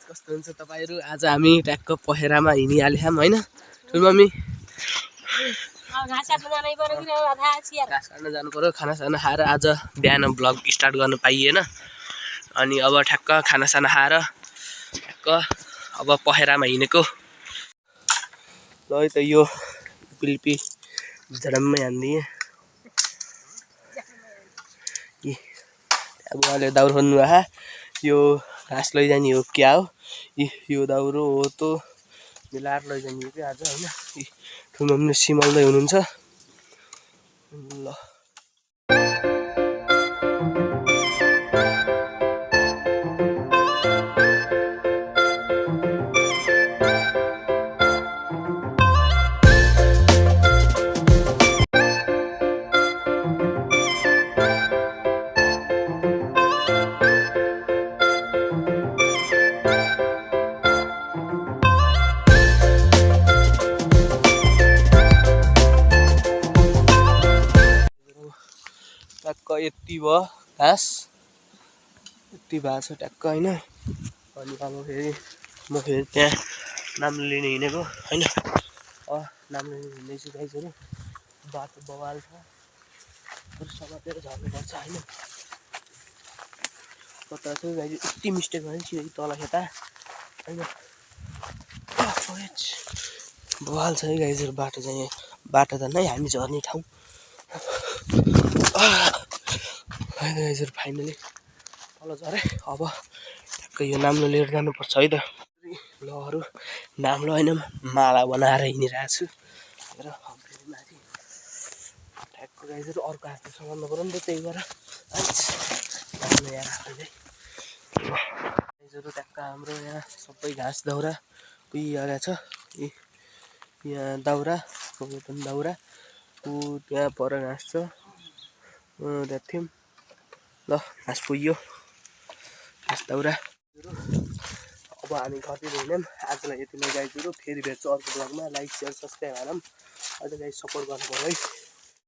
कस्तो हुन्छ तपाईहरु आज हामी ट्याक्क पहेरामा हिँडिहाल्यौं हैन ठुलो मम्मी घाँस काट्न जानु पर्यो खानासाना खाएर आज बिहान ब्लग स्टार्ट गर्न पाइएन अनि अब ठ्याक्क खानासाना खाएर ठ्याक्क अब पहेरामा हिँडेको ल है त यो पिल्पी झडम्मै हान्दिए अब उहाँले दाउरा खोज्नु भए यो घाँस लैजाने हो क्या हो यो दाउरो हो त मिलाएर लैजाने हो कि आज हैन ठुलो मम्मीले सिमाल्दै हुनुहुन्छ ल टक्क यति भयो घाँस यति भएको छ टक्क हैन अनि अब म फेरि त्यहाँ नाम लिने हिँडेको हैन नाम लिने हिँड्दैछु गाइजहरु बाटो बवाल छ समातेर झर्नुपर्छ हैन कता छ गाइज यति मिस्टेक भयो नि तल खेता हैन बवाल छ है गाइजहरु बाटो चाहिँ बाटो त नै हामी झर्ने ठाउँ गाइजहरु फाइनली तल झरे अब ठ्याक्क यो नाम्लो लिएर जानुपर्छ है त लहरु नाम्लो हैन माला बनाएर हिँडिरहेको छु र माथि ठ्याक्क गाइजहरु अर्को हातले समाल्नु पर्यो नि त त्यही भएर नाम्लो यहाँ राख्दै गाइजहरु ठ्याक्क हाम्रो यहाँ सबै घाँस दाउरा पुगिहालेको छ यहाँ दाउरा पनि दाउरा त्यहाँ पर घाँस छ त्यहाँ थियौँ ल घाँस पुग्यो घाँस दाउरा अब हामी घरतिर हिँड्यौँ आजलाई यति नै गाइजहरु फेरि भेट्छु अर्को ब्लगमा लाइक शेयर सब्स्क्राइब हालौँ अझै गाइज सपोर्ट गर्नु पर्यो है।